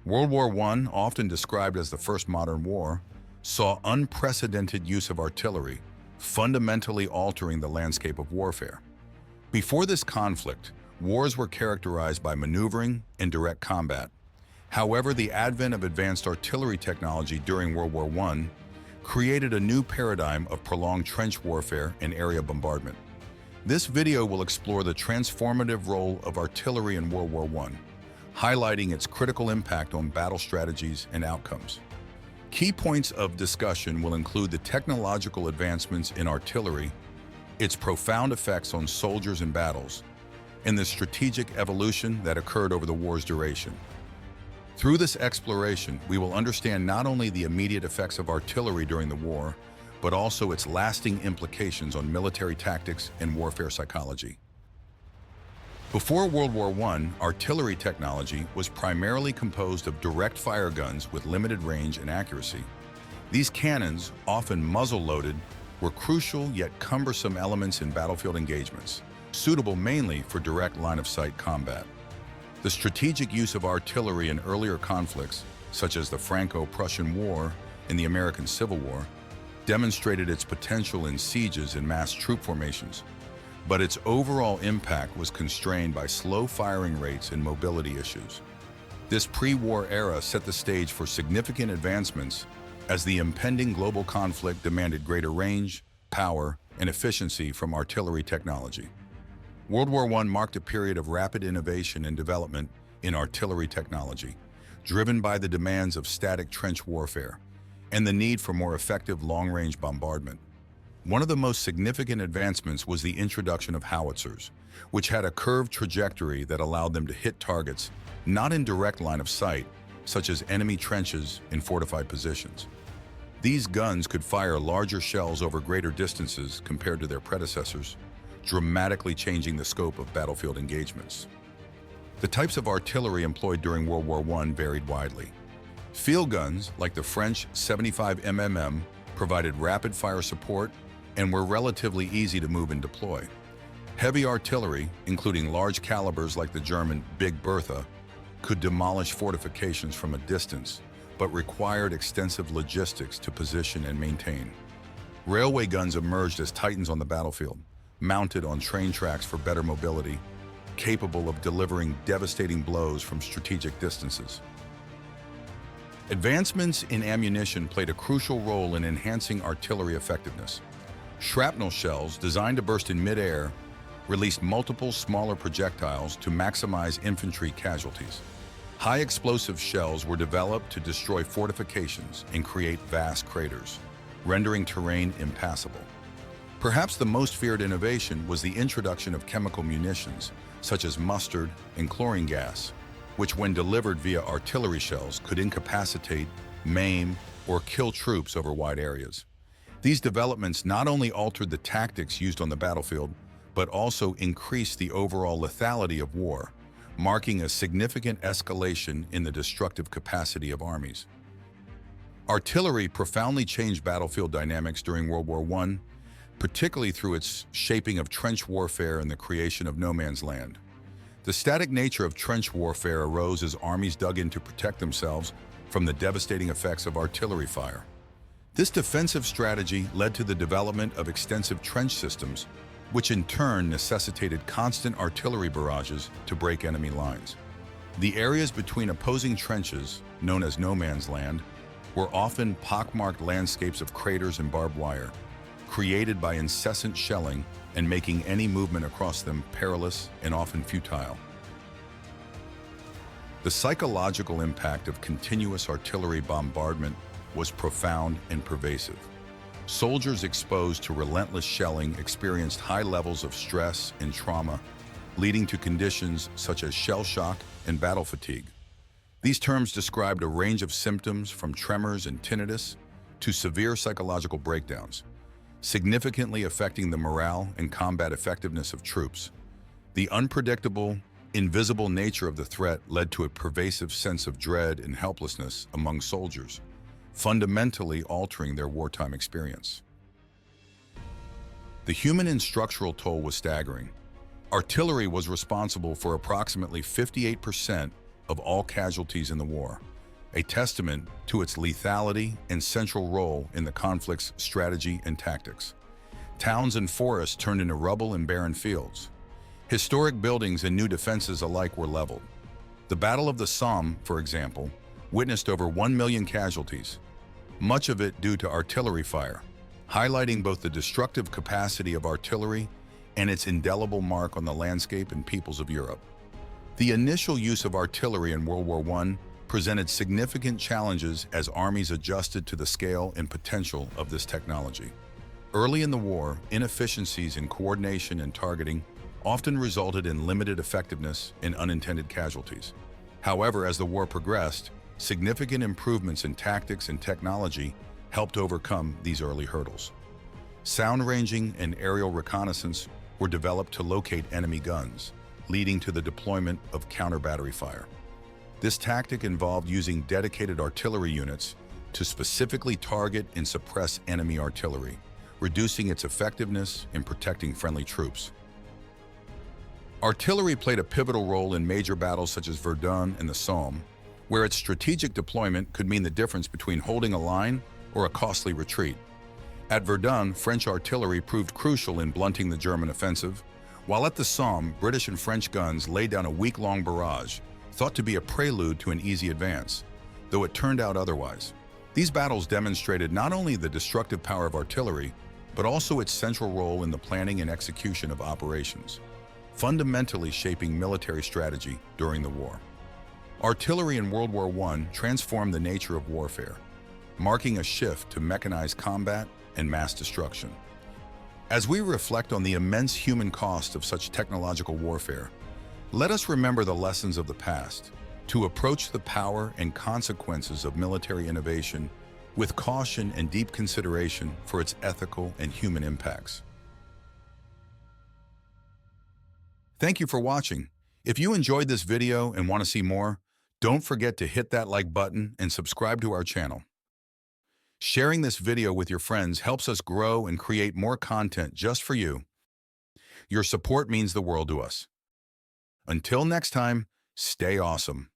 World War I, often described as the first modern war, saw unprecedented use of artillery, fundamentally altering the landscape of warfare. Before this conflict, wars were characterized by maneuvering and direct combat. However, the advent of advanced artillery technology during World War I created a new paradigm of prolonged trench warfare and area bombardment. This video will explore the transformative role of artillery in World War I, highlighting its critical impact on battle strategies and outcomes. Key points of discussion will include the technological advancements in artillery, its profound effects on soldiers and battles, and the strategic evolution that occurred over the war's duration. Through this exploration, we will understand not only the immediate effects of artillery during the war, but also its lasting implications on military tactics and warfare psychology. Before World War I, artillery technology was primarily composed of direct fire guns with limited range and accuracy. These cannons, often muzzle-loaded, were crucial yet cumbersome elements in battlefield engagements, suitable mainly for direct line-of-sight combat. The strategic use of artillery in earlier conflicts, such as the Franco-Prussian War and the American Civil War, demonstrated its potential in sieges and mass troop formations, but its overall impact was constrained by slow firing rates and mobility issues. This pre-war era set the stage for significant advancements as the impending global conflict demanded greater range, power, and efficiency from artillery technology. World War I marked a period of rapid innovation and development in artillery technology, driven by the demands of static trench warfare and the need for more effective long-range bombardment. One of the most significant advancements was the introduction of howitzers, which had a curved trajectory that allowed them to hit targets not in direct line of sight, such as enemy trenches in fortified positions. These guns could fire larger shells over greater distances compared to their predecessors, dramatically changing the scope of battlefield engagements. The types of artillery employed during World War I varied widely. Field guns, like the French 75 mm, provided rapid-fire support and were relatively easy to move and deploy. Heavy artillery, including large calibers like the German Big Bertha, could demolish fortifications from a distance, but required extensive logistics to position and maintain. Railway guns emerged as titans on the battlefield, mounted on train tracks for better mobility, capable of delivering devastating blows from strategic distances. Advancements in ammunition played a crucial role in enhancing artillery effectiveness. Shrapnel shells, designed to burst in mid-air, released multiple smaller projectiles to maximize infantry casualties. High-explosive shells were developed to destroy fortifications and create vast craters, rendering terrain impassable. Perhaps the most feared innovation was the introduction of chemical munitions, such as mustard and chlorine gas, which when delivered via artillery shells could incapacitate, maim, or kill troops over wide areas. These developments not only altered the tactics used on the battlefield, but also increased the overall lethality of war, marking a significant escalation in the destructive capacity of armies. Artillery profoundly changed battlefield dynamics during World War I, particularly through its shaping of trench warfare and the creation of no man's land. The static nature of trench warfare arose as armies dug in to protect themselves from the devastating effects of artillery fire. This defensive strategy led to the development of extensive trench systems, which in turn necessitated constant artillery barrages to break enemy lines. The areas between opposing trenches, known as no man's land, were often pockmarked landscapes of craters and barbed wire, created by incessant shelling and making any movement across them perilous and often futile. The psychological impact of continuous artillery bombardment was profound and pervasive. Soldiers exposed to relentless shelling experienced high levels of stress and trauma, leading to conditions such as shell shock and battle fatigue. These terms described a range of symptoms from tremors and tinnitus to severe psychological breakdowns, significantly affecting the morale and combat effectiveness of troops. The unpredictable, invisible nature of the threat led to a pervasive sense of dread and helplessness among soldiers, fundamentally altering their wartime experience. The human and structural toll was staggering. Artillery was responsible for approximately 58% of all casualties in the war, a testament to its lethality and central role in the conflict's strategy and tactics. Towns and forests turned into rubble and barren fields. Historic buildings and new defenses alike were leveled. The Battle of the Somme, for example, witnessed over 1 million casualties, much of it due to artillery fire, highlighting both the destructive capacity of artillery and its indelible mark on the landscape and peoples of Europe. The initial use of artillery in World War I presented significant challenges as armies adjusted to the scale and potential of this technology. Early in the war, inefficiencies in coordination and targeting often resulted in limited effectiveness and unintended casualties. However, as the war progressed, significant improvements in tactics and technology helped overcome these early hurdles. Sound ranging and aerial reconnaissance were developed to locate enemy guns, leading to the deployment of counter-battery fire. This tactic involved using dedicated artillery units to specifically target and suppress enemy artillery, reducing its effectiveness in protecting friendly troops. Artillery played a pivotal role in major battles such as Verdun and the Somme, where its strategic deployment could mean the difference between holding a line or a costly retreat. At Verdun, French artillery proved crucial in blunting the German offensive, while at the Somme, British and French guns laid down a week-long barrage, thought to be a prelude to an easy advance, though it turned out otherwise. These battles demonstrated not only the destructive power of artillery, but also its central role in the planning and execution of operations, fundamentally shaping military strategy during the war. Artillery in World War I transformed the nature of warfare, marking a shift to mechanized combat and mass destruction. As we reflect on the immense human cost of such technological warfare, let us remember the lessons of the past, to approach the power and consequences of military innovation with caution and deep consideration for its ethical and human impacts. Thank you for watching. If you enjoyed this video and want to see more, don't forget to hit that like button and subscribe to our channel. Sharing this video with your friends helps us grow and create more content just for you. Your support means the world to us. Until next time, stay awesome.